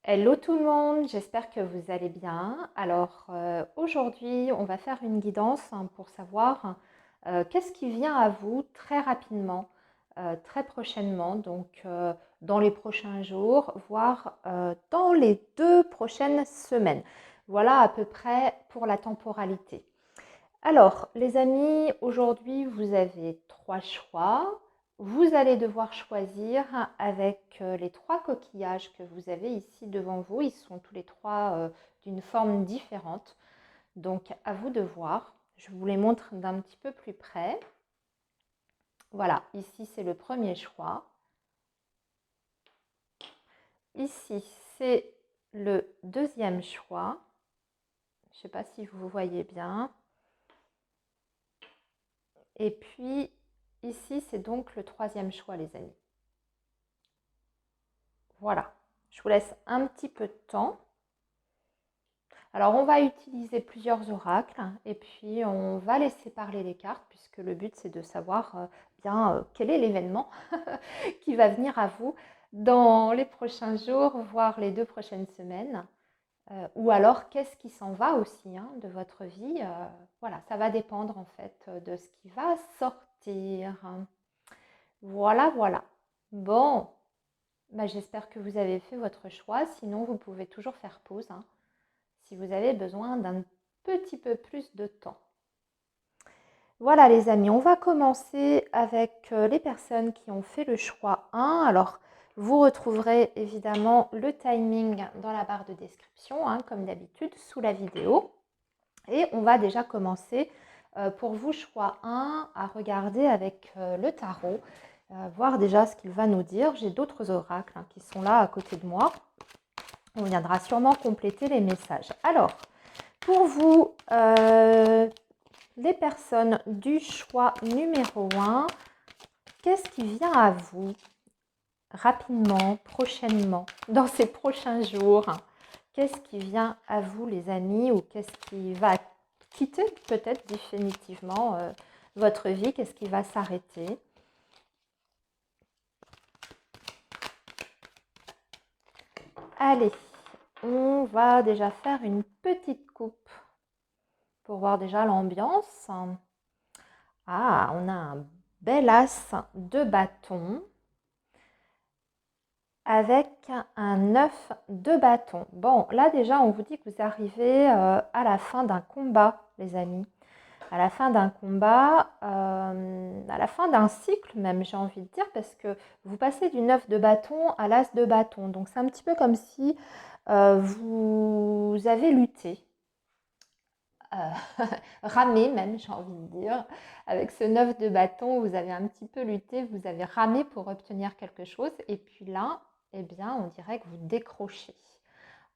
Hello tout le monde, j'espère que vous allez bien. Alors aujourd'hui, on va faire une guidance pour savoir qu'est-ce qui vient à vous très rapidement, très prochainement, donc dans les prochains jours, voire dans les 2 prochaines semaines. Voilà à peu près pour la temporalité. Alors, les amis, aujourd'hui, vous avez 3 choix. Vous allez devoir choisir avec les 3 coquillages que vous avez ici devant vous. Ils sont tous les 3 d'une forme différente. Donc, à vous de voir. Je vous les montre d'un petit peu plus près. Voilà, ici, c'est le premier choix. Ici, c'est le deuxième choix. Je ne sais pas si vous voyez bien. Et puis, ici, c'est donc le troisième choix, les amis. Voilà, je vous laisse un petit peu de temps. Alors, on va utiliser plusieurs oracles et puis on va laisser parler les cartes puisque le but, c'est de savoir bien quel est l'événement qui va venir à vous dans les prochains jours, voire les 2 prochaines semaines. Ou alors, qu'est-ce qui s'en va aussi de votre vie. Voilà, ça va dépendre en fait de ce qui va sortir. Voilà, voilà. Bon, bah, j'espère que vous avez fait votre choix. Sinon, vous pouvez toujours faire pause si vous avez besoin d'un petit peu plus de temps. Voilà les amis, on va commencer avec les personnes qui ont fait le choix 1. Alors, vous retrouverez évidemment le timing dans la barre de description, comme d'habitude, sous la vidéo. Et on va déjà commencer pour vous, choix 1, à regarder avec le tarot, voir déjà ce qu'il va nous dire. J'ai d'autres oracles qui sont là à côté de moi. On viendra sûrement compléter les messages. Alors, pour vous, les personnes du choix numéro 1, qu'est-ce qui vient à vous rapidement, prochainement, dans ces prochains jours? Qu'est-ce qui vient à vous, les amis, ou qu'est-ce qui va quitter peut-être définitivement votre vie? Qu'est-ce qui va s'arrêter? Allez, on va déjà faire une petite coupe pour voir déjà l'ambiance. Ah, on a un bel as de bâton avec un 9 de bâton. Bon, là déjà, on vous dit que vous arrivez à la fin d'un combat, les amis. À la fin d'un combat, à la fin d'un cycle même, j'ai envie de dire, parce que vous passez du 9 de bâton à l'as de bâton. Donc, c'est un petit peu comme si vous avez lutté. Ramé même, j'ai envie de dire. Avec ce 9 de bâton, vous avez un petit peu lutté, vous avez ramé pour obtenir quelque chose. Et puis là, eh bien, on dirait que vous décrochez.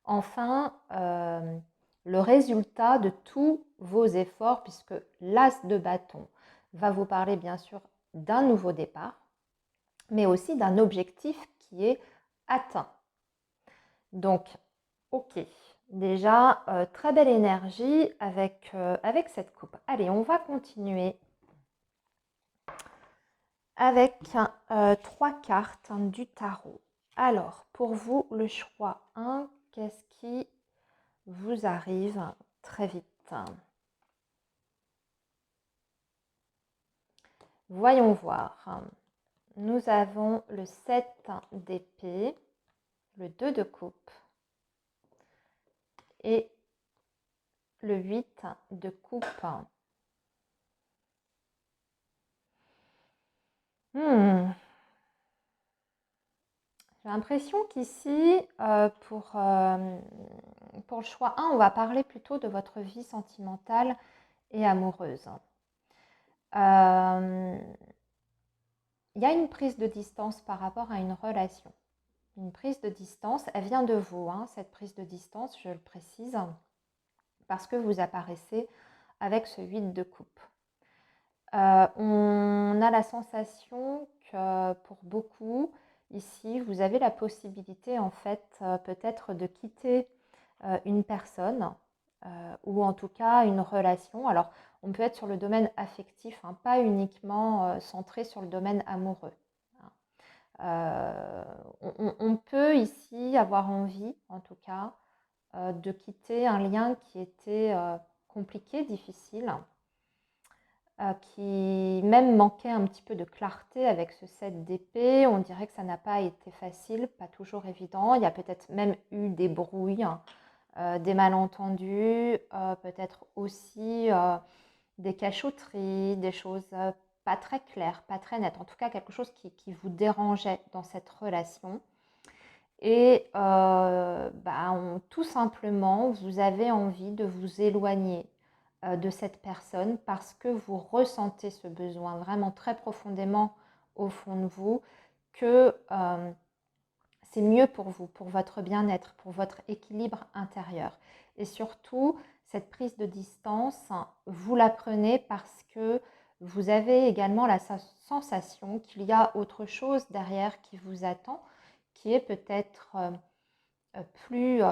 Enfin, le résultat de tous vos efforts, puisque l'as de bâton va vous parler bien sûr d'un nouveau départ, mais aussi d'un objectif qui est atteint. Donc, ok, déjà, très belle énergie avec cette coupe. Allez, on va continuer avec 3 cartes du tarot. Alors, pour vous, le choix 1, qu'est-ce qui vous arrive très vite? Voyons voir. Nous avons le 7 d'épée, le 2 de coupe et le 8 de coupe. J'ai l'impression qu'ici, pour le choix 1, on va parler plutôt de votre vie sentimentale et amoureuse. Il y a une prise de distance par rapport à une relation. Une prise de distance, elle vient de vous, cette prise de distance, je le précise, parce que vous apparaissez avec ce 8 de coupe. On a la sensation que pour beaucoup, ici, vous avez la possibilité, en fait, peut-être de quitter une personne ou en tout cas une relation. Alors, on peut être sur le domaine affectif, pas uniquement centré sur le domaine amoureux. On peut ici avoir envie, en tout cas, de quitter un lien qui était compliqué, difficile, qui même manquait un petit peu de clarté avec ce 7 d'épée. On dirait que ça n'a pas été facile, pas toujours évident. Il y a peut-être même eu des brouilles, des malentendus, peut-être aussi des cachotteries, des choses pas très claires, pas très nettes. En tout cas, quelque chose qui vous dérangeait dans cette relation. Et tout simplement, vous avez envie de vous éloigner de cette personne parce que vous ressentez ce besoin vraiment très profondément au fond de vous que c'est mieux pour vous, pour votre bien-être, pour votre équilibre intérieur. Et surtout, cette prise de distance, vous la prenez parce que vous avez également la sensation qu'il y a autre chose derrière qui vous attend, qui est peut-être plus,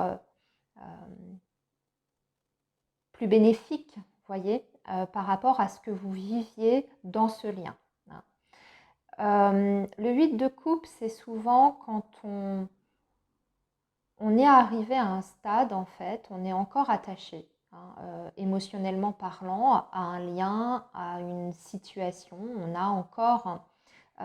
plus bénéfique, voyez, par rapport à ce que vous viviez dans ce lien. Le 8 de coupe, c'est souvent quand on est arrivé à un stade, en fait, on est encore attaché, émotionnellement parlant, à un lien, à une situation. On a encore,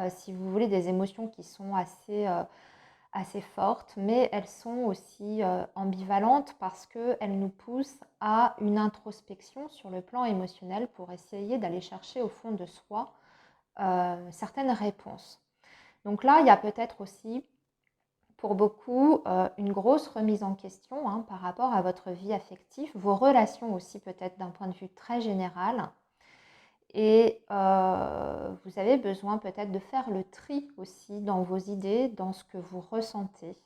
si vous voulez, des émotions qui sont assez fortes, mais elles sont aussi ambivalentes parce qu'elles nous poussent à une introspection sur le plan émotionnel pour essayer d'aller chercher au fond de soi certaines réponses. Donc là, il y a peut-être aussi pour beaucoup une grosse remise en question par rapport à votre vie affective, vos relations aussi peut-être d'un point de vue très général. Et vous avez besoin peut-être de faire le tri aussi dans vos idées, dans ce que vous ressentez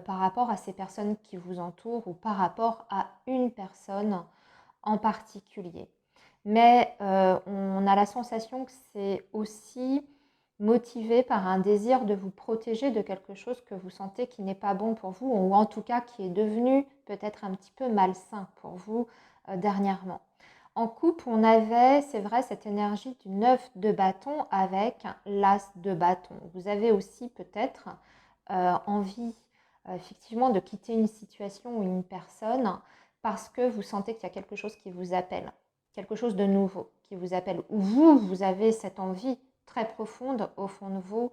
par rapport à ces personnes qui vous entourent ou par rapport à une personne en particulier. Mais on a la sensation que c'est aussi motivé par un désir de vous protéger de quelque chose que vous sentez qui n'est pas bon pour vous ou en tout cas qui est devenu peut-être un petit peu malsain pour vous dernièrement. En couple, on avait, c'est vrai, cette énergie du 9 de bâton avec l'as de bâton. Vous avez aussi peut-être envie effectivement de quitter une situation ou une personne parce que vous sentez qu'il y a quelque chose qui vous appelle, quelque chose de nouveau qui vous appelle. Ou vous avez cette envie très profonde au fond de vous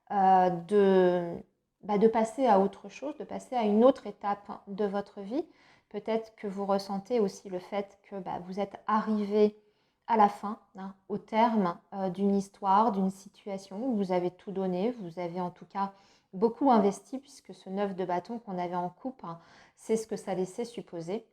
de passer à autre chose, de passer à une autre étape de votre vie. Peut-être que vous ressentez aussi le fait que vous êtes arrivé à la fin, au terme d'une histoire, d'une situation où vous avez tout donné, vous avez en tout cas beaucoup investi puisque ce 9 de bâton qu'on avait en coupe, c'est ce que ça laissait supposer.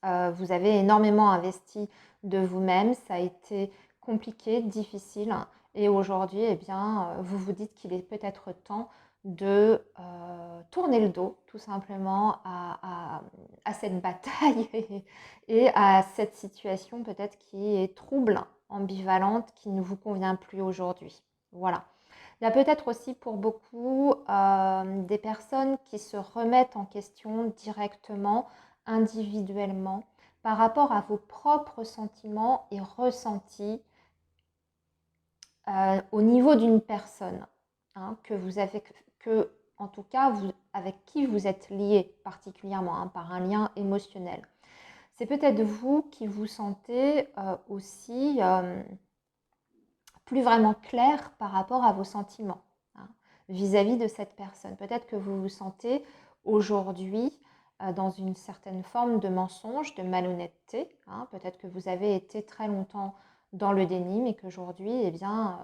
Vous avez énormément investi de vous-même, ça a été compliqué, difficile et aujourd'hui, eh bien, vous vous dites qu'il est peut-être temps de tourner le dos tout simplement à cette bataille et à cette situation peut-être qui est trouble, ambivalente, qui ne vous convient plus aujourd'hui. Voilà. Il y a peut-être aussi pour beaucoup des personnes qui se remettent en question directement, individuellement, par rapport à vos propres sentiments et ressentis au niveau d'une personne que vous avez, en tout cas avec qui vous êtes lié particulièrement par un lien émotionnel. C'est peut-être vous qui vous sentez aussi plus vraiment clair par rapport à vos sentiments vis-à-vis de cette personne. Peut-être que vous vous sentez aujourd'hui dans une certaine forme de mensonge, de malhonnêteté. Peut-être que vous avez été très longtemps dans le déni, mais qu'aujourd'hui, eh bien,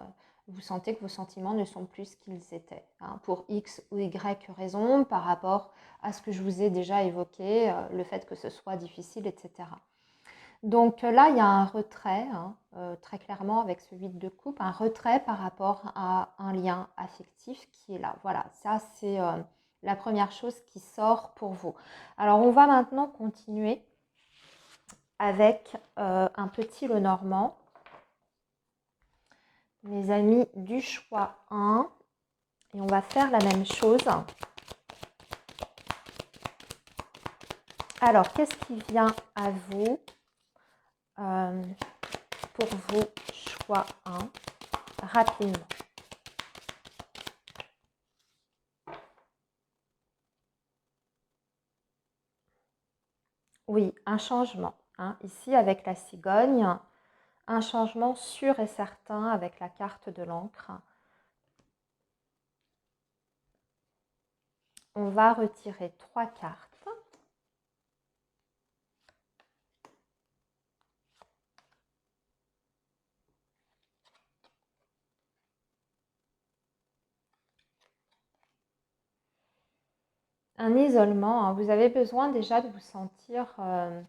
vous sentez que vos sentiments ne sont plus ce qu'ils étaient. Pour X ou Y raison, par rapport à ce que je vous ai déjà évoqué, le fait que ce soit difficile, etc. Donc là, il y a un retrait, très clairement avec ce 8 de coupe, un retrait par rapport à un lien affectif qui est là. Voilà, ça c'est la première chose qui sort pour vous. Alors on va maintenant continuer avec un petit Lenormand. Mes amis du choix 1. Et on va faire la même chose. Alors, qu'est-ce qui vient à vous pour vos choix 1 rapidement? Oui, un changement, hein. Ici, avec la cigogne, un changement sûr et certain avec la carte de l'encre. On va retirer 3 cartes. Un isolement, hein. Vous avez besoin déjà de vous sentir... vous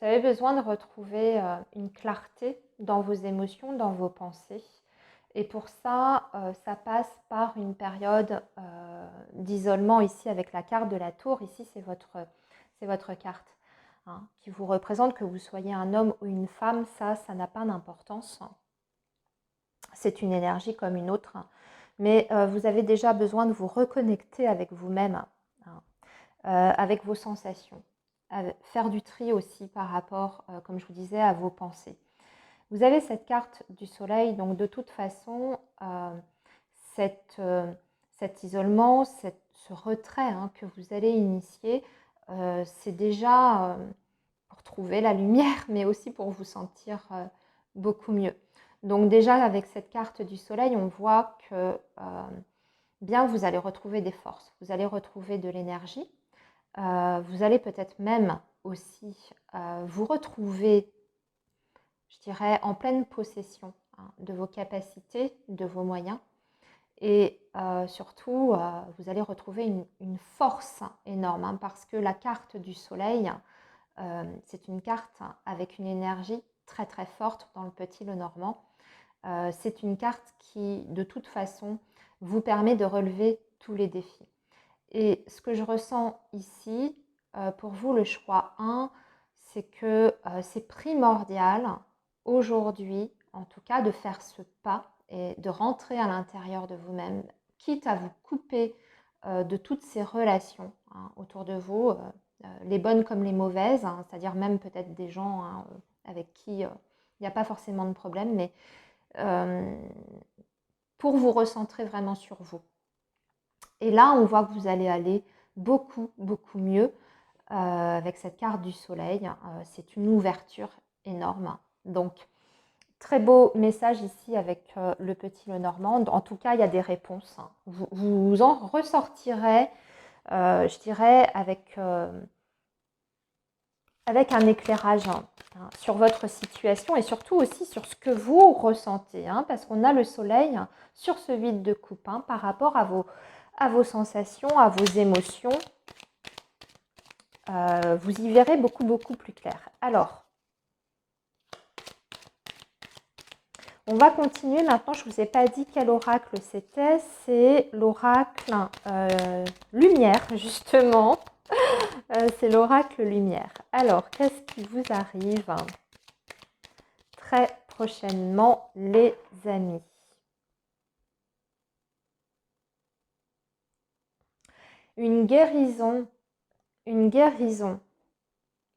avez besoin de retrouver une clarté dans vos émotions, dans vos pensées. Et pour ça, ça passe par une période d'isolement ici avec la carte de la tour. Ici, c'est votre carte, hein, qui vous représente, que vous soyez un homme ou une femme. Ça n'a pas d'importance. C'est une énergie comme une autre. Mais vous avez déjà besoin de vous reconnecter avec vous-même, hein, avec vos sensations. Faire du tri aussi par rapport, comme je vous disais, à vos pensées. Vous avez cette carte du soleil, donc de toute façon, cet isolement, ce retrait, hein, que vous allez initier, c'est déjà pour trouver la lumière, mais aussi pour vous sentir beaucoup mieux. Donc déjà, avec cette carte du soleil, on voit que bien vous allez retrouver des forces, vous allez retrouver de l'énergie, vous allez peut-être même aussi vous retrouver, je dirais, en pleine possession, hein, de vos capacités, de vos moyens. Et surtout, vous allez retrouver une force énorme, hein, parce que la carte du soleil, c'est une carte avec une énergie très très forte dans le Petit Lenormand. C'est une carte qui, de toute façon, vous permet de relever tous les défis. Et ce que je ressens ici, pour vous, le choix 1, c'est que c'est primordial aujourd'hui, en tout cas, de faire ce pas et de rentrer à l'intérieur de vous-même, quitte à vous couper de toutes ces relations, hein, autour de vous, les bonnes comme les mauvaises, hein, c'est-à-dire même peut-être des gens, hein, avec qui il n'y a pas forcément de problème, mais pour vous recentrer vraiment sur vous. Et là, on voit que vous allez aller beaucoup, beaucoup mieux avec cette carte du soleil. C'est une ouverture énorme. Donc, très beau message ici avec le Petit Lenormand. En tout cas, il y a des réponses. Vous en ressortirez, je dirais, avec un éclairage, hein, sur votre situation et surtout aussi sur ce que vous ressentez, hein, parce qu'on a le soleil sur ce vide de coupe, hein, par rapport à vos sensations, à vos émotions. Vous y verrez beaucoup, beaucoup plus clair. Alors, on va continuer maintenant. Je ne vous ai pas dit quel oracle c'était. C'est l'oracle Lumière, justement. C'est l'oracle Lumière. Alors, qu'est-ce qui vous arrive très prochainement, les amis? Une guérison, une guérison,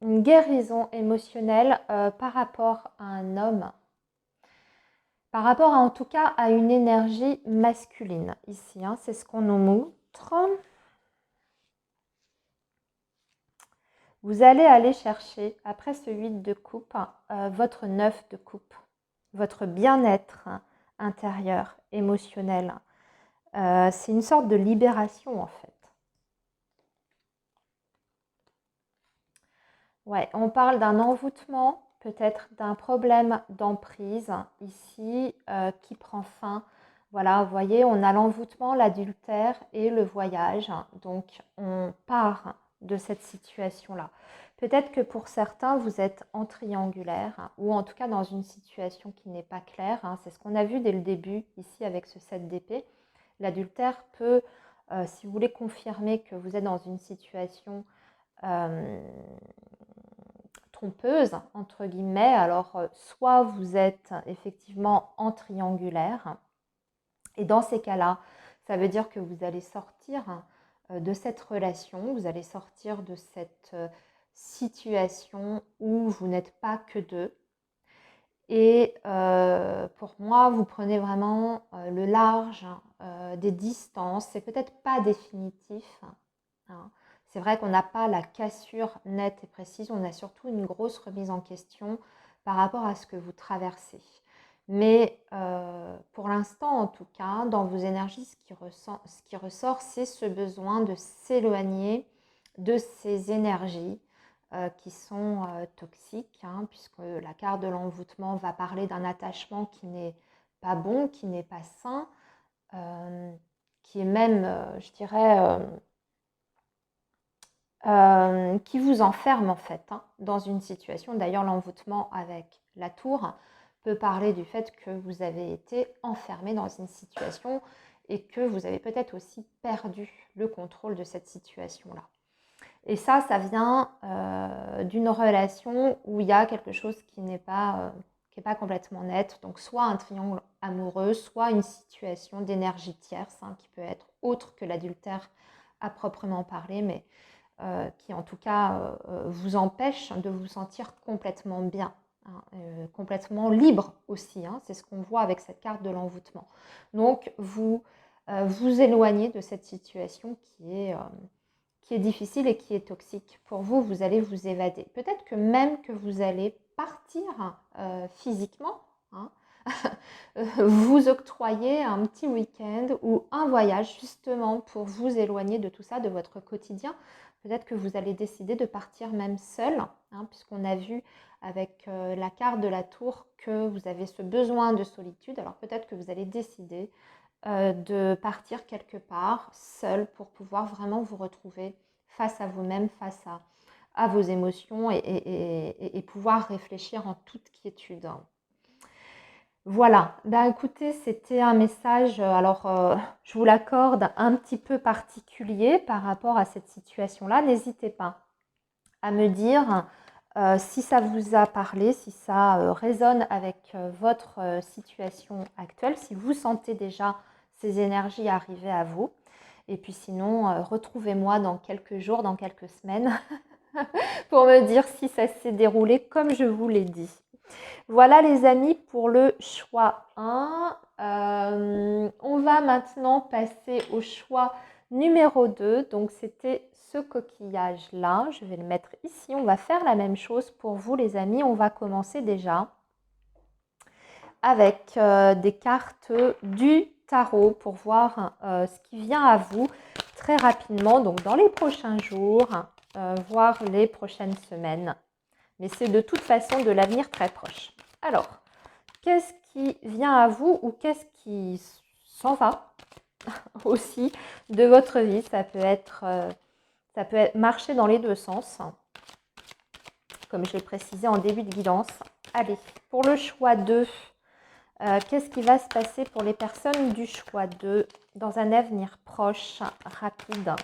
une guérison émotionnelle par rapport à un homme, par rapport en tout cas à une énergie masculine ici, hein, c'est ce qu'on nous montre. Vous allez aller chercher, après ce 8 de coupe, votre 9 de coupe, votre bien-être intérieur, émotionnel. C'est une sorte de libération en fait. Ouais, on parle d'un envoûtement, peut-être d'un problème d'emprise ici qui prend fin. Voilà, vous voyez, on a l'envoûtement, l'adultère et le voyage. Donc, on part de cette situation-là. Peut-être que pour certains, vous êtes en triangulaire, hein, ou en tout cas dans une situation qui n'est pas claire, hein. C'est ce qu'on a vu dès le début ici avec ce 7 d'épée. L'adultère peut, si vous voulez confirmer que vous êtes dans une situation trompeuse, entre guillemets, alors soit vous êtes effectivement en triangulaire, et dans ces cas-là, ça veut dire que vous allez sortir de cette relation, vous allez sortir de cette situation où vous n'êtes pas que deux. Et pour moi, vous prenez vraiment le large des distances. C'est peut-être pas définitif, hein. C'est vrai qu'on n'a pas la cassure nette et précise, on a surtout une grosse remise en question par rapport à ce que vous traversez. Mais pour l'instant, en tout cas, dans vos énergies, ce qui ressort, c'est ce besoin de s'éloigner de ces énergies qui sont toxiques, hein, puisque la carte de l'envoûtement va parler d'un attachement qui n'est pas bon, qui n'est pas sain, qui est même, je dirais, qui vous enferme en fait, hein, dans une situation. D'ailleurs, l'envoûtement avec la tour peut parler du fait que vous avez été enfermé dans une situation et que vous avez peut-être aussi perdu le contrôle de cette situation-là. Et ça vient d'une relation où il y a quelque chose qui n'est pas complètement net. Donc soit un triangle amoureux, soit une situation d'énergie tierce, hein, qui peut être autre que l'adultère à proprement parler, mais qui en tout cas vous empêche de vous sentir complètement bien, hein, complètement libre aussi, hein. C'est ce qu'on voit avec cette carte de l'envoûtement. Donc vous vous éloignez de cette situation qui est difficile et qui est toxique. Pour vous, vous allez vous évader. Peut-être que même que vous allez partir physiquement, hein, vous octroyer un petit week-end ou un voyage justement pour vous éloigner de tout ça, de votre quotidien. Peut-être que vous allez décider de partir même seul, hein, puisqu'on a vu avec la carte de la tour que vous avez ce besoin de solitude. Alors peut-être que vous allez décider de partir quelque part seul pour pouvoir vraiment vous retrouver face à vous-même, face à vos émotions et pouvoir réfléchir en toute quiétude. Voilà, ben écoutez, c'était un message, je vous l'accorde, un petit peu particulier par rapport à cette situation-là. N'hésitez pas à me dire si ça vous a parlé, si ça résonne avec votre situation actuelle, si vous sentez déjà ces énergies arriver à vous. Et puis sinon, retrouvez-moi dans quelques jours, dans quelques semaines, pour me dire si ça s'est déroulé comme je vous l'ai dit. Voilà les amis pour le choix 1. On va maintenant passer au choix numéro 2. Donc c'était ce coquillage-là. Je vais le mettre ici. On va faire la même chose pour vous les amis. On va commencer déjà avec des cartes du tarot pour voir ce qui vient à vous très rapidement. Donc dans les prochains jours, voire les prochaines semaines. Mais c'est de toute façon de l'avenir très proche. Alors, qu'est-ce qui vient à vous ou qu'est-ce qui s'en va aussi de votre vie? Ça peut être marcher dans les deux sens, comme je l'ai précisé en début de guidance. Allez, pour le choix 2, qu'est-ce qui va se passer pour les personnes du choix 2 dans un avenir proche, rapide?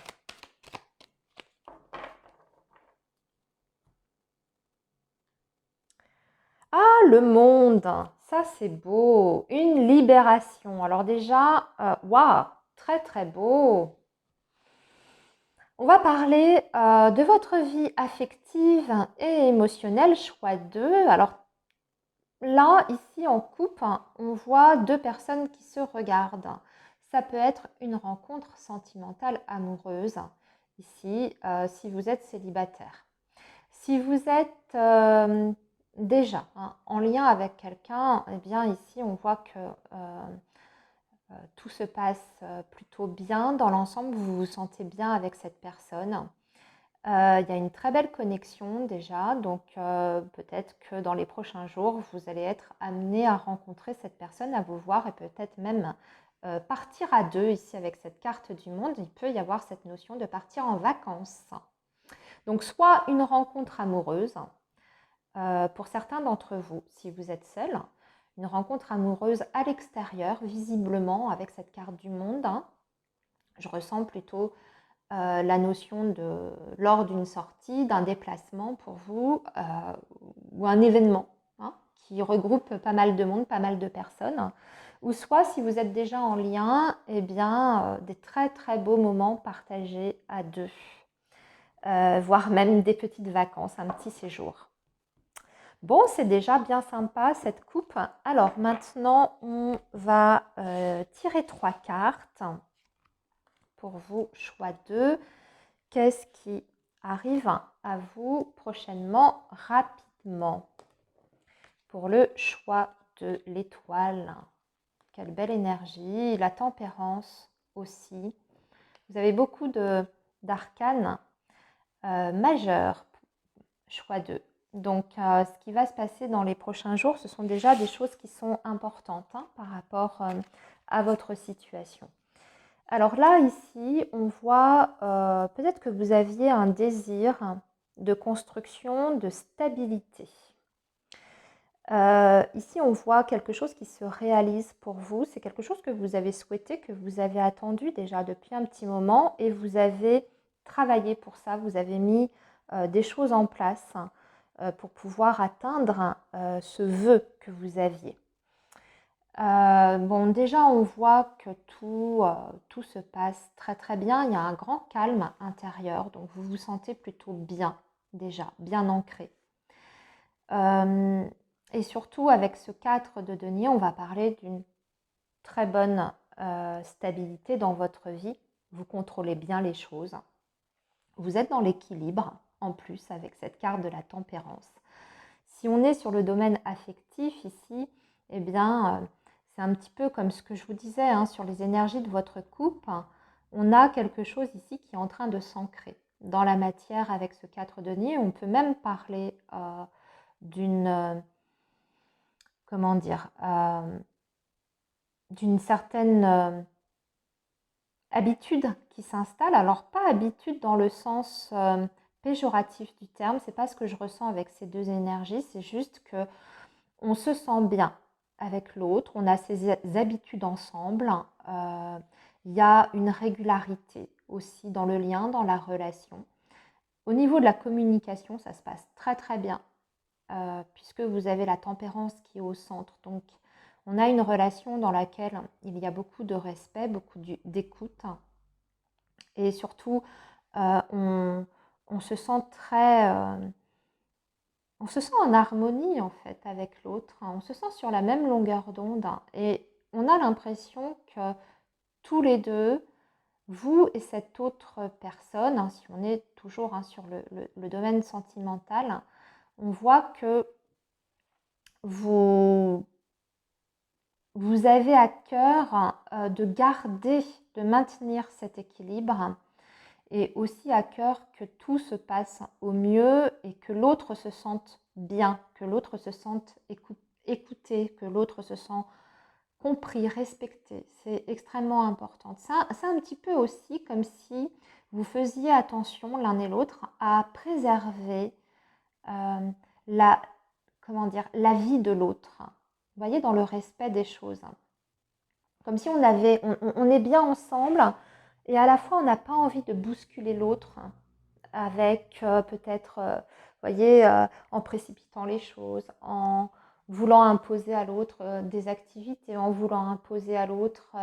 Ah, le monde, ça c'est beau, une libération. Alors déjà, waouh, très très beau. On va parler de votre vie affective et émotionnelle, choix 2. Alors là, ici en couple, on voit deux personnes qui se regardent. Ça peut être une rencontre sentimentale amoureuse, ici, si vous êtes célibataire. Si vous êtes déjà en lien avec quelqu'un, eh bien ici on voit que tout se passe plutôt bien. Dans l'ensemble, vous vous sentez bien avec cette personne. Il y a une très belle connexion déjà, donc peut-être que dans les prochains jours, vous allez être amené à rencontrer cette personne, à vous voir et peut-être même partir à deux ici avec cette carte du monde. Il peut y avoir cette notion de partir en vacances. Donc soit une rencontre amoureuse, pour certains d'entre vous, si vous êtes seul, une rencontre amoureuse à l'extérieur, visiblement avec cette carte du monde. Hein. Je ressens plutôt la notion de lors d'une sortie, d'un déplacement pour vous, ou un événement hein, qui regroupe pas mal de monde, pas mal de personnes. Ou soit si vous êtes déjà en lien, eh bien, des très très beaux moments partagés à deux. Voire même des petites vacances, un petit séjour. Bon, c'est déjà bien sympa cette coupe. Alors maintenant, on va tirer 3 cartes pour vous, choix 2. qu'est-ce qui arrive à vous prochainement, rapidement. Pour le choix de l'étoile, quelle belle énergie, la tempérance aussi. Vous avez beaucoup d'arcanes majeurs, choix 2. Donc, ce qui va se passer dans les prochains jours, ce sont déjà des choses qui sont importantes par rapport à votre situation. Alors là, ici, on voit peut-être que vous aviez un désir de construction, de stabilité. Ici, on voit quelque chose qui se réalise pour vous. C'est quelque chose que vous avez souhaité, que vous avez attendu déjà depuis un petit moment et vous avez travaillé pour ça. Vous avez mis des choses en place pour pouvoir atteindre ce vœu que vous aviez. Bon, déjà, on voit que tout se passe très très bien. Il y a un grand calme intérieur, donc vous vous sentez plutôt bien déjà, bien ancré. Et surtout, avec ce 4 de denier, on va parler d'une très bonne stabilité dans votre vie. Vous contrôlez bien les choses. Vous êtes dans l'équilibre, en plus, avec cette carte de la tempérance. Si on est sur le domaine affectif ici, eh bien, c'est un petit peu comme ce que je vous disais sur les énergies de votre couple. On a quelque chose ici qui est en train de s'ancrer dans la matière avec ce 4 de denier. On peut même parler d'une comment dire, d'une certaine habitude qui s'installe. Alors pas habitude dans le sens péjoratif du terme, c'est pas ce que je ressens avec ces deux énergies, c'est juste que on se sent bien avec l'autre, on a ces habitudes ensemble, il y a une régularité aussi dans le lien, dans la relation. Au niveau de la communication, ça se passe très très bien. Puisque vous avez la tempérance qui est au centre. Donc, on a une relation dans laquelle il y a beaucoup de respect, beaucoup d'écoute. Et surtout, on se sent on se sent en harmonie en fait avec l'autre. On se sent sur la même longueur d'onde. Et on a l'impression que tous les deux, vous et cette autre personne, si on est toujours sur le domaine sentimental, on voit que vous avez à cœur de garder, de maintenir cet équilibre et aussi à cœur que tout se passe au mieux et que l'autre se sente bien, que l'autre se sente écouté, que l'autre se sent compris, respecté. C'est extrêmement important. C'est un petit peu aussi comme si vous faisiez attention l'un et l'autre à préserver la, comment dire, la vie de l'autre. Vous voyez, dans le respect des choses. Comme si on est bien ensemble et à la fois on n'a pas envie de bousculer l'autre avec peut-être, vous voyez, en précipitant les choses, en voulant imposer à l'autre des activités, en voulant imposer à l'autre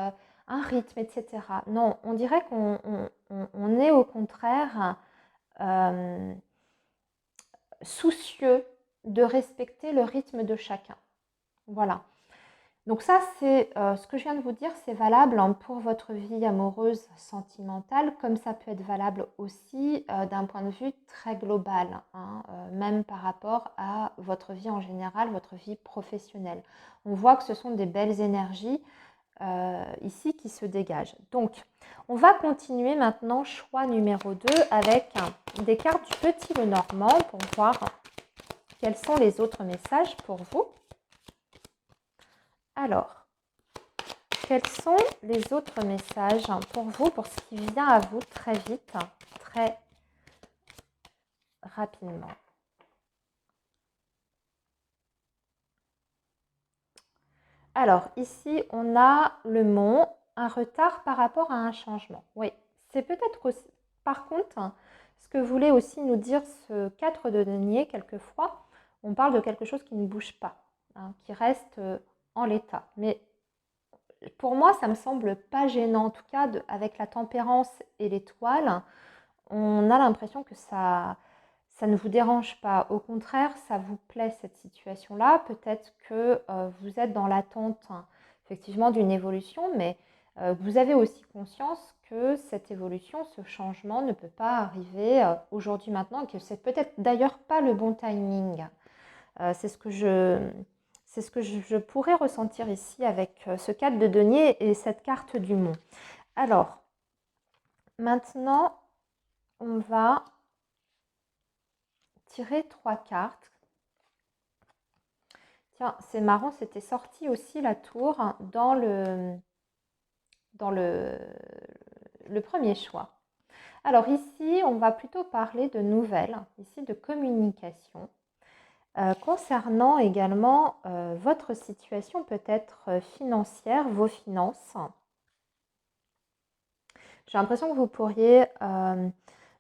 un rythme, etc. Non, on dirait qu'on est au contraire soucieux de respecter le rythme de chacun. Voilà. Donc ça, c'est ce que je viens de vous dire, c'est valable pour votre vie amoureuse, sentimentale, comme ça peut être valable aussi d'un point de vue très global, même par rapport à votre vie en général, votre vie professionnelle. On voit que ce sont des belles énergies ici qui se dégagent. Donc, on va continuer maintenant, choix numéro 2, avec des cartes du Petit Lenormand pour voir quels sont les autres messages pour vous. Alors, quels sont les autres messages pour vous, pour ce qui vient à vous très vite, très rapidement? Alors, ici, on a le mont, un retard par rapport à un changement. Oui, c'est peut-être aussi, par contre, ce que voulait aussi nous dire ce 4 de denier, quelquefois, on parle de quelque chose qui ne bouge pas, qui reste en l'état. Mais pour moi, ça me semble pas gênant. En tout cas, avec la tempérance et l'étoile, on a l'impression que ça ne vous dérange pas. Au contraire, ça vous plaît cette situation-là. Peut-être que vous êtes dans l'attente effectivement d'une évolution, mais vous avez aussi conscience que cette évolution, ce changement ne peut pas arriver aujourd'hui, maintenant, et que c'est peut-être d'ailleurs pas le bon timing. C'est ce que je pourrais ressentir ici avec ce 4 de denier et cette carte du mont. Alors, maintenant, on va tirer 3 cartes. Tiens, c'est marrant, c'était sorti aussi la tour dans le premier choix. Alors ici, on va plutôt parler de nouvelles, ici de communication, concernant également votre situation peut-être financière, vos finances. J'ai l'impression que vous pourriez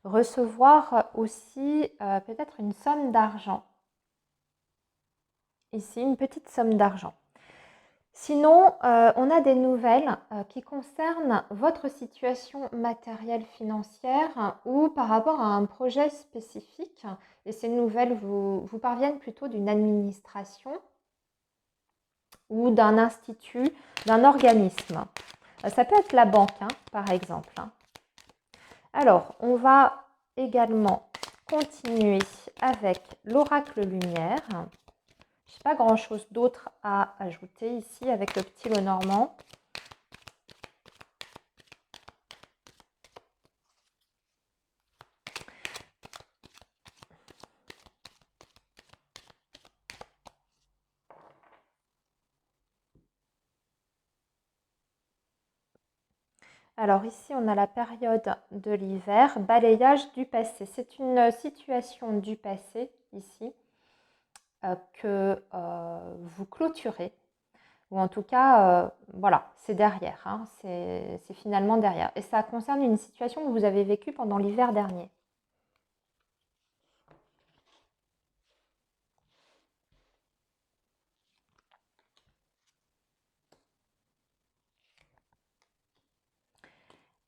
recevoir aussi peut-être une somme d'argent. Ici, une petite somme d'argent. Sinon, on a des nouvelles qui concernent votre situation matérielle financière ou par rapport à un projet spécifique. Et ces nouvelles vous parviennent plutôt d'une administration ou d'un institut, d'un organisme. Ça peut être la banque, hein, par exemple. Alors, on va également continuer avec l'oracle lumière. Je n'ai pas grand-chose d'autre à ajouter ici avec le petit Lenormand. Alors ici, on a la période de l'hiver, balayage du passé. C'est une situation du passé ici que vous clôturez. Ou en tout cas, voilà, c'est derrière, hein, c'est finalement derrière. Et ça concerne une situation que vous avez vécue pendant l'hiver dernier.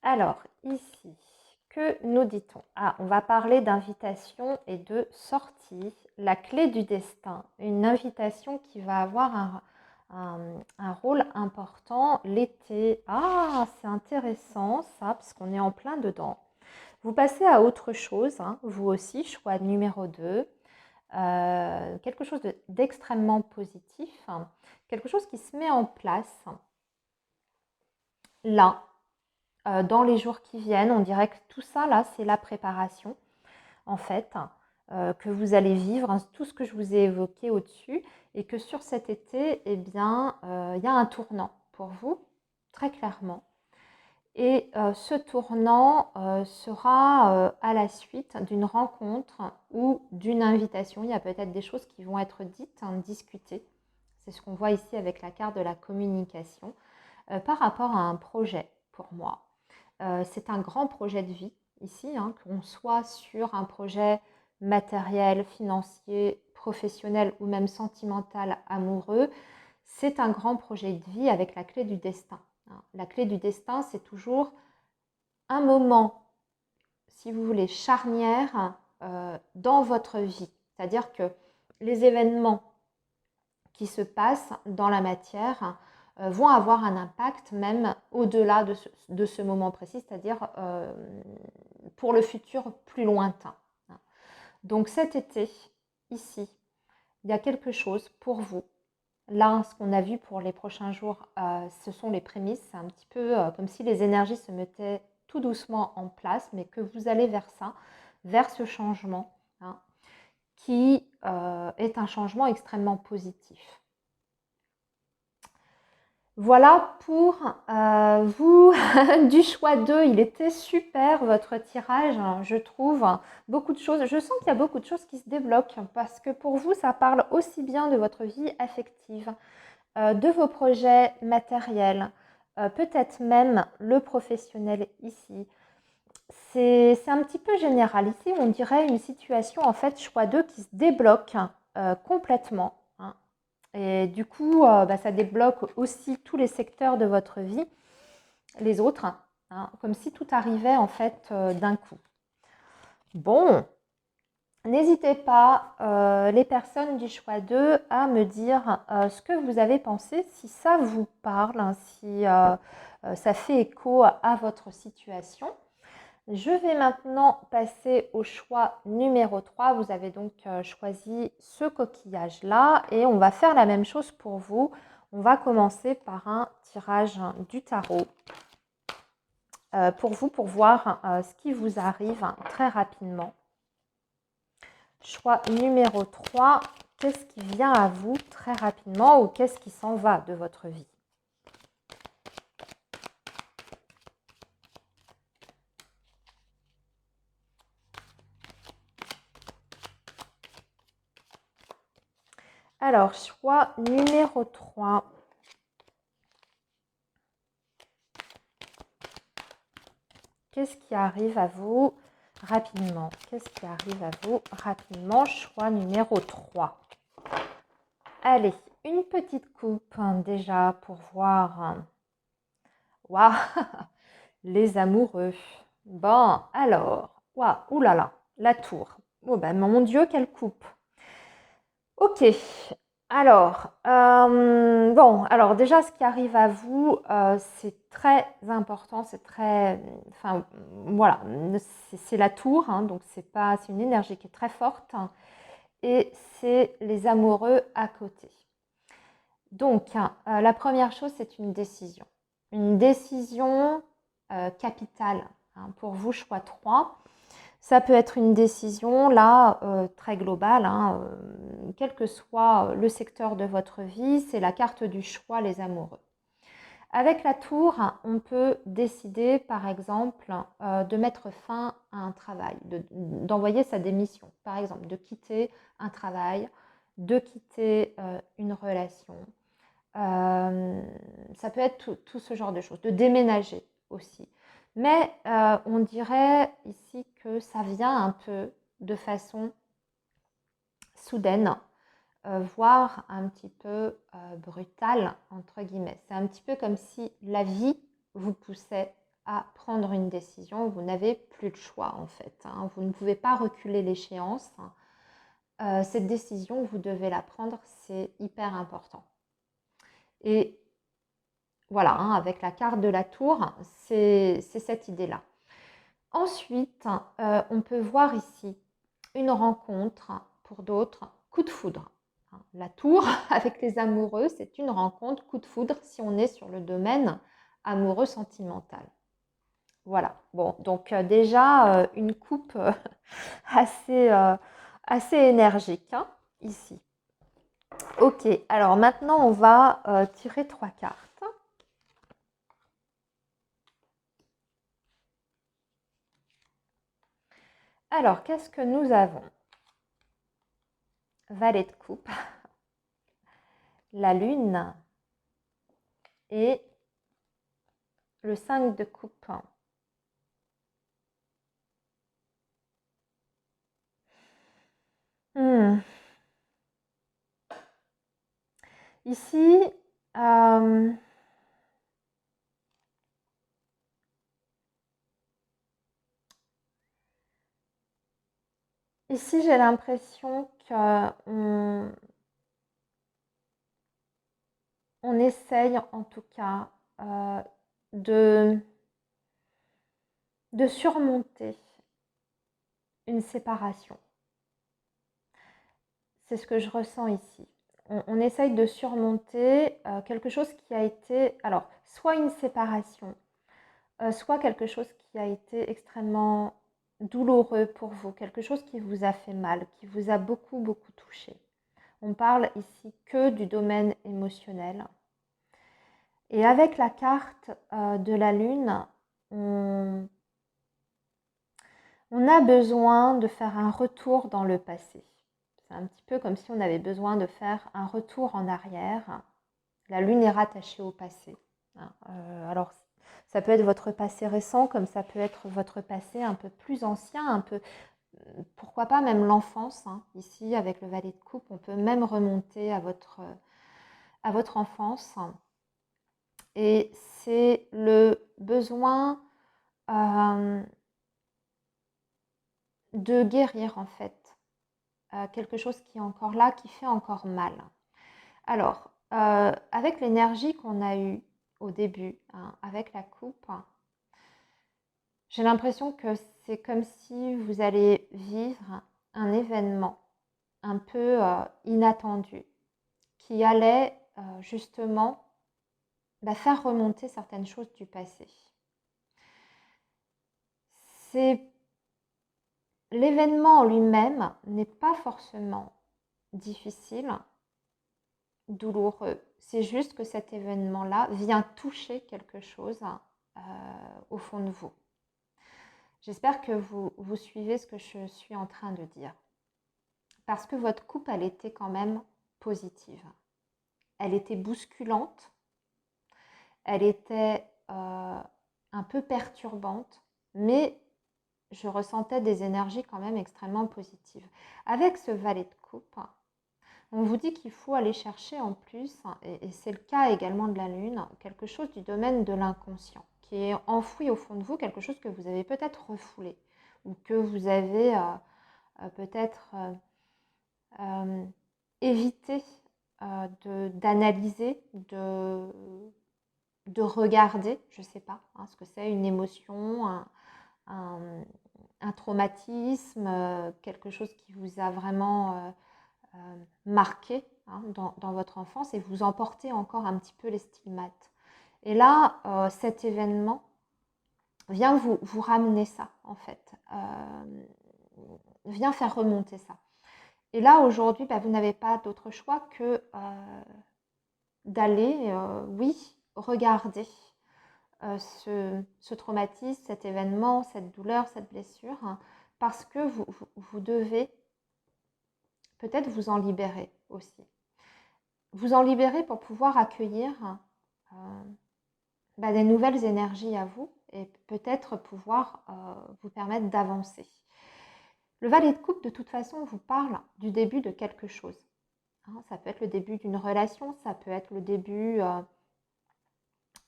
Alors, ici, que nous dit-on? Ah, on va parler d'invitation et de sortie. La clé du destin, une invitation qui va avoir un rôle important l'été. Ah, c'est intéressant ça, parce qu'on est en plein dedans. Vous passez à autre chose, hein, vous aussi, choix numéro 2. Quelque chose d'extrêmement positif, hein, quelque chose qui se met en place là, dans les jours qui viennent. On dirait que tout ça, là, c'est la préparation, en fait, que vous allez vivre, hein, tout ce que je vous ai évoqué au-dessus, et que sur cet été, eh bien, il y a un tournant pour vous, très clairement. Et ce tournant sera à la suite d'une rencontre ou d'une invitation. Il y a peut-être des choses qui vont être dites, hein, discutées. C'est ce qu'on voit ici avec la carte de la communication par rapport à un projet pour moi. C'est un grand projet de vie ici, hein, qu'on soit sur un projet matériel, financier, professionnel ou même sentimental, amoureux. C'est un grand projet de vie avec la clé du destin. La clé du destin, c'est toujours un moment, si vous voulez, charnière dans votre vie. C'est-à-dire que les événements qui se passent dans la matière vont avoir un impact même au-delà de ce moment précis, c'est-à-dire pour le futur plus lointain. Donc cet été, ici, il y a quelque chose pour vous. Là, ce qu'on a vu pour les prochains jours, ce sont les prémices. C'est un petit peu comme si les énergies se mettaient tout doucement en place, mais que vous allez vers ça, vers ce changement, hein, qui est un changement extrêmement positif. Voilà pour vous du choix 2. Il était super votre tirage, je trouve. Beaucoup de choses. Je sens qu'il y a beaucoup de choses qui se débloquent parce que pour vous, ça parle aussi bien de votre vie affective, de vos projets matériels, peut-être même le professionnel ici. C'est un petit peu général. Ici, on dirait une situation, en fait, choix 2 qui se débloque complètement. Hein. Et du coup, ça débloque aussi tous les secteurs de votre vie, les autres, hein, comme si tout arrivait en fait d'un coup. Bon, N'hésitez pas, les personnes du choix 2, à me dire ce que vous avez pensé, si ça vous parle, hein, si ça fait écho à votre situation. Je vais maintenant passer au choix numéro 3. Vous avez donc choisi ce coquillage-là et on va faire la même chose pour vous. On va commencer par un tirage du tarot pour vous, pour voir ce qui vous arrive très rapidement. Choix numéro 3, qu'est-ce qui vient à vous très rapidement ou qu'est-ce qui s'en va de votre vie? Alors, choix numéro 3. Qu'est-ce qui arrive à vous rapidement? Qu'est-ce qui arrive à vous rapidement? Choix numéro 3. Allez, une petite coupe déjà pour voir. Waouh, les amoureux. Bon, alors, waouh, oulala, la tour. Oh ben mon Dieu, quelle coupe. Ok, alors, bon, alors déjà ce qui arrive à vous, c'est très important, c'est très, enfin voilà, c'est la tour, hein, donc c'est une énergie qui est très forte, hein, et c'est les amoureux à côté. Donc, la première chose, c'est une décision. Une décision capitale, hein, pour vous, choix 3. Ça peut être une décision, là, très globale, hein, quel que soit le secteur de votre vie, c'est la carte du choix, les amoureux. Avec la tour, on peut décider, par exemple, de mettre fin à un travail, d'envoyer sa démission, par exemple, de quitter un travail, de quitter une relation. Ça peut être tout ce genre de choses, de déménager aussi. Mais on dirait ici que ça vient un peu de façon soudaine, voire un petit peu brutale, entre guillemets. C'est un petit peu comme si la vie vous poussait à prendre une décision. Vous n'avez plus le choix en fait, hein. Vous ne pouvez pas reculer l'échéance. Cette décision, vous devez la prendre, c'est hyper important. Et voilà, hein, avec la carte de la tour, c'est cette idée-là. Ensuite, on peut voir ici une rencontre, pour d'autres, coup de foudre. La tour avec les amoureux, c'est une rencontre, coup de foudre, si on est sur le domaine amoureux sentimental. Voilà, bon, donc déjà une coupe assez, assez énergique, hein, ici. Ok, alors maintenant on va tirer 3 cartes. Alors, qu'est-ce que nous avons? Valet de coupe, la lune et le 5 de coupe. Ici, ici j'ai l'impression qu'on essaye en tout cas de surmonter une séparation. C'est ce que je ressens ici. On essaye de surmonter quelque chose qui a été, alors, soit une séparation, soit quelque chose qui a été extrêmement douloureux pour vous, quelque chose qui vous a fait mal, qui vous a beaucoup, beaucoup touché. On parle ici que du domaine émotionnel. Et avec la carte de la lune, on a besoin de faire un retour dans le passé. C'est un petit peu comme si on avait besoin de faire un retour en arrière. La lune est rattachée au passé. Alors, ça peut être votre passé récent, comme ça peut être votre passé un peu plus ancien, un peu, pourquoi pas même l'enfance, hein. Ici, avec le valet de coupe, on peut même remonter à votre enfance. Et c'est le besoin de guérir en fait quelque chose qui est encore là, qui fait encore mal. Alors, avec l'énergie qu'on a eue au début, hein, avec la coupe, j'ai l'impression que c'est comme si vous allez vivre un événement un peu inattendu qui allait justement faire remonter certaines choses du passé. L'événement en lui-même n'est pas forcément difficile, douloureux. C'est juste que cet événement-là vient toucher quelque chose au fond de vous. J'espère que vous suivez ce que je suis en train de dire. Parce que votre coupe, elle était quand même positive. Elle était bousculante. Elle était un peu perturbante, mais je ressentais des énergies quand même extrêmement positives. Avec ce valet de coupe, on vous dit qu'il faut aller chercher en plus, et c'est le cas également de la Lune, quelque chose du domaine de l'inconscient, qui est enfoui au fond de vous, quelque chose que vous avez peut-être refoulé, ou que vous avez peut-être évité d'analyser, de regarder, je ne sais pas ce que c'est, une émotion, un traumatisme, quelque chose qui vous a vraiment marqué dans votre enfance et vous emportez encore un petit peu les stigmates. Et là, cet événement vient vous ramener ça, en fait, vient faire remonter ça. Et là, aujourd'hui, vous n'avez pas d'autre choix que d'aller, oui, regarder ce traumatisme, cet événement, cette douleur, cette blessure, parce que vous devez peut-être vous en libérer aussi. Vous en libérer pour pouvoir accueillir des nouvelles énergies à vous et peut-être pouvoir vous permettre d'avancer. Le valet de coupe, de toute façon, vous parle du début de quelque chose. Ça peut être le début d'une relation, ça peut être le début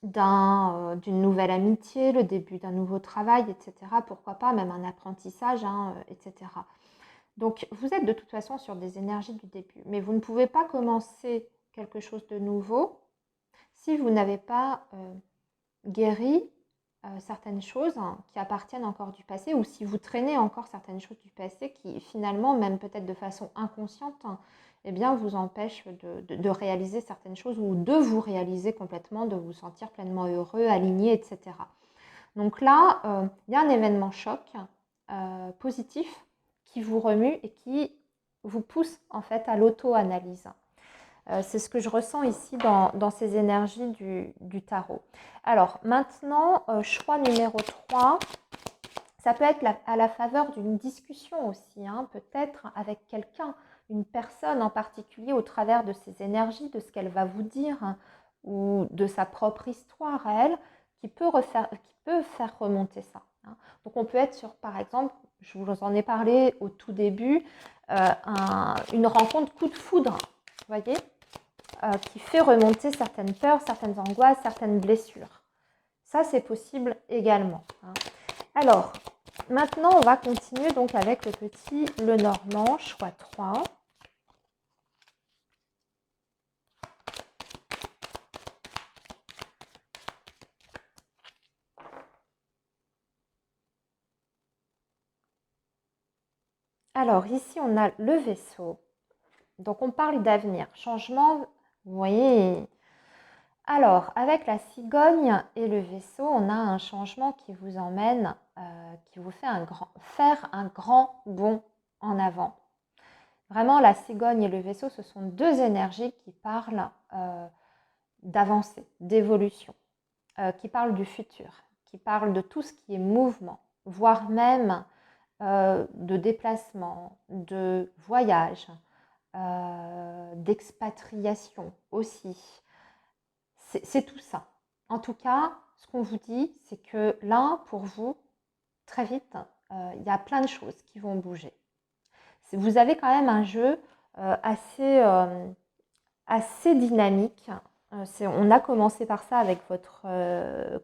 d'une nouvelle amitié, le début d'un nouveau travail, etc. Pourquoi pas, même un apprentissage, etc. Donc, vous êtes de toute façon sur des énergies du début, mais vous ne pouvez pas commencer quelque chose de nouveau si vous n'avez pas guéri certaines choses qui appartiennent encore du passé, ou si vous traînez encore certaines choses du passé qui finalement, même peut-être de façon inconsciente, eh bien, vous empêchent de réaliser certaines choses ou de vous réaliser complètement, de vous sentir pleinement heureux, aligné, etc. Donc là, il y a un événement choc positif qui vous remue et qui vous pousse en fait à l'auto-analyse. C'est ce que je ressens ici dans ces énergies du tarot. Alors maintenant, choix numéro 3, ça peut être à la faveur d'une discussion aussi, peut-être avec quelqu'un, une personne en particulier au travers de ses énergies, de ce qu'elle va vous dire ou de sa propre histoire à elle, qui peut faire remonter ça. Donc on peut être sur, par exemple, je vous en ai parlé au tout début, une rencontre coup de foudre, vous voyez, qui fait remonter certaines peurs, certaines angoisses, certaines blessures. Ça, c'est possible également. Alors, maintenant, on va continuer donc avec le petit Lenormand, choix 3. Alors, ici, on a le vaisseau. Donc, on parle d'avenir, changement, vous voyez. Alors, avec la cigogne et le vaisseau, on a un changement qui vous emmène, qui vous fait faire un grand bond en avant. Vraiment, la cigogne et le vaisseau, ce sont deux énergies qui parlent d'avancée, d'évolution, qui parlent du futur, qui parlent de tout ce qui est mouvement, voire même de déplacement, de voyage, d'expatriation aussi. C'est tout ça. En tout cas, ce qu'on vous dit, c'est que là, pour vous, très vite, il y a plein de choses qui vont bouger. Vous avez quand même un jeu assez dynamique, On a commencé par ça avec votre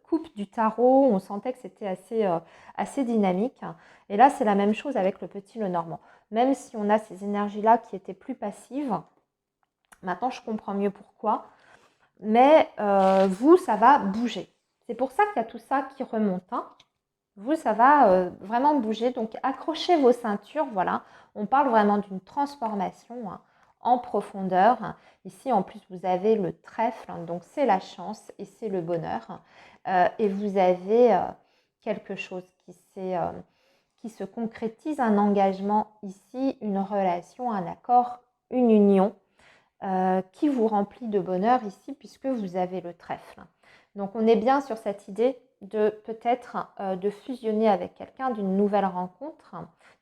coupe du tarot. On sentait que c'était assez dynamique. Et là, c'est la même chose avec le petit Lenormand. Même si on a ces énergies-là qui étaient plus passives, maintenant je comprends mieux pourquoi. Mais vous, ça va bouger. C'est pour ça qu'il y a tout ça qui remonte. Hein. Vous, ça va vraiment bouger. Donc, accrochez vos ceintures. Voilà, on parle vraiment d'une transformation en profondeur. Ici, en plus, vous avez le trèfle. Donc, c'est la chance et c'est le bonheur. Et vous avez quelque chose qui se concrétise, un engagement ici, une relation, un accord, une union qui vous remplit de bonheur ici, puisque vous avez le trèfle. Donc, on est bien sur cette idée de peut-être de fusionner avec quelqu'un, d'une nouvelle rencontre.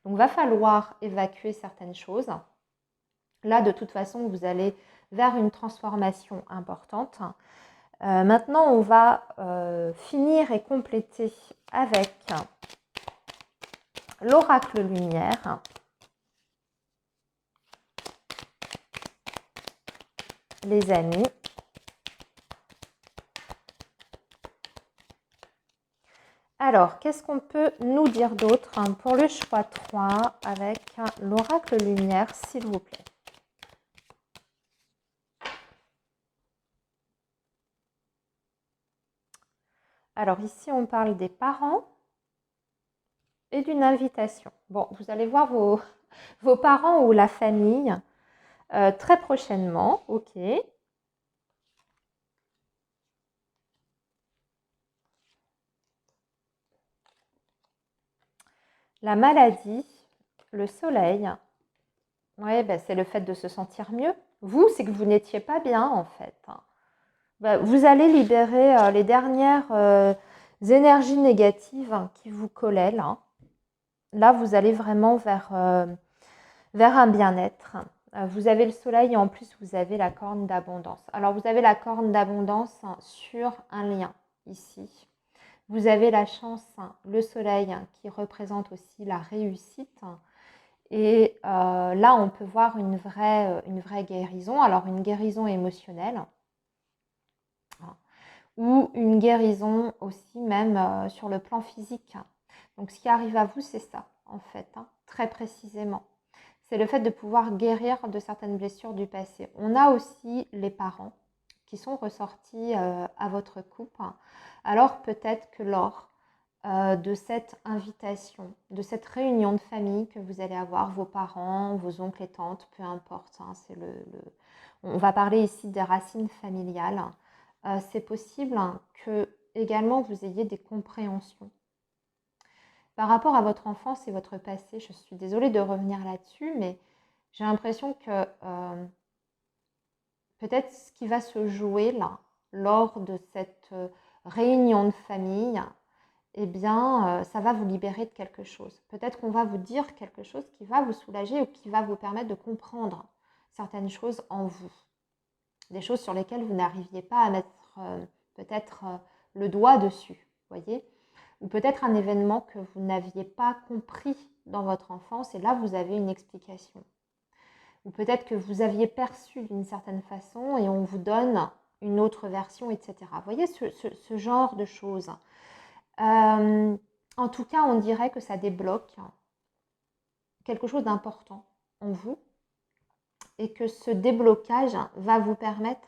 Donc, va falloir évacuer certaines choses. Là, de toute façon, vous allez vers une transformation importante. Maintenant, on va finir et compléter avec l'oracle lumière. Les amis. Alors, qu'est-ce qu'on peut nous dire d'autre pour le choix 3 avec l'oracle lumière, s'il vous plaît? Alors, ici, on parle des parents et d'une invitation. Bon, vous allez voir vos parents ou la famille très prochainement. Ok. La maladie, le soleil. Oui, ben, c'est le fait de se sentir mieux. Vous, c'est que vous n'étiez pas bien, en fait. Ben, vous allez libérer les dernières énergies négatives qui vous collaient, là. Là, vous allez vraiment vers un bien-être. Vous avez le soleil et en plus, vous avez la corne d'abondance. Alors, vous avez la corne d'abondance sur un lien ici. Vous avez la chance, le soleil qui représente aussi la réussite. Et là, on peut voir une vraie guérison. Alors, une guérison émotionnelle ou une guérison aussi même sur le plan physique. Donc, ce qui arrive à vous, c'est ça, en fait, très précisément. C'est le fait de pouvoir guérir de certaines blessures du passé. On a aussi les parents qui sont ressortis à votre coupe. Alors, peut-être que lors de cette invitation, de cette réunion de famille que vous allez avoir, vos parents, vos oncles et tantes, peu importe, on va parler ici des racines familiales. C'est possible que également vous ayez des compréhensions par rapport à votre enfance et votre passé. Je suis désolée de revenir là-dessus, mais j'ai l'impression que peut-être ce qui va se jouer là, lors de cette réunion de famille, eh bien, ça va vous libérer de quelque chose. Peut-être qu'on va vous dire quelque chose qui va vous soulager ou qui va vous permettre de comprendre certaines choses en vous. Des choses sur lesquelles vous n'arriviez pas à mettre peut-être le doigt dessus, voyez ? Ou peut-être un événement que vous n'aviez pas compris dans votre enfance et là, vous avez une explication. Ou peut-être que vous aviez perçu d'une certaine façon et on vous donne une autre version, etc. Vous voyez ce genre de choses. En tout cas, on dirait que ça débloque quelque chose d'important en vous et que ce déblocage va vous permettre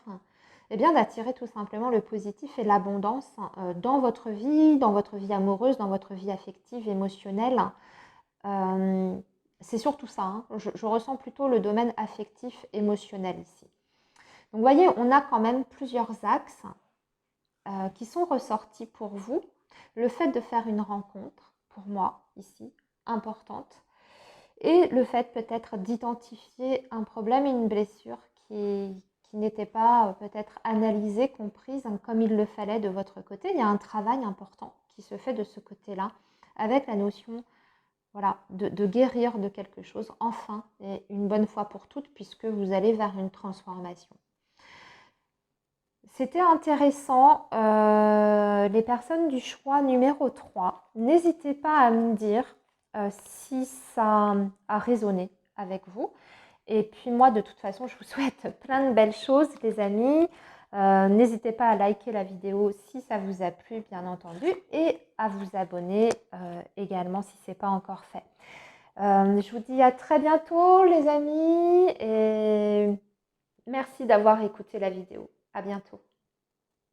d'attirer tout simplement le positif et l'abondance dans votre vie amoureuse, dans votre vie affective, émotionnelle. C'est surtout ça. Je ressens plutôt le domaine affectif, émotionnel ici. Donc, vous voyez, on a quand même plusieurs axes qui sont ressortis pour vous. Le fait de faire une rencontre, pour moi, ici, importante. Et le fait peut-être d'identifier un problème et une blessure qui n'était pas peut-être analysée, comprise comme il le fallait de votre côté. Il y a un travail important qui se fait de ce côté-là avec la notion de guérir de quelque chose, enfin, et une bonne fois pour toutes, puisque vous allez vers une transformation. C'était intéressant. Les personnes du choix numéro 3, n'hésitez pas à me dire si ça a résonné avec vous. Et puis moi, de toute façon, je vous souhaite plein de belles choses, les amis. N'hésitez pas à liker la vidéo si ça vous a plu, bien entendu, et à vous abonner également si ce n'est pas encore fait. Je vous dis à très bientôt les amis et merci d'avoir écouté la vidéo. À bientôt.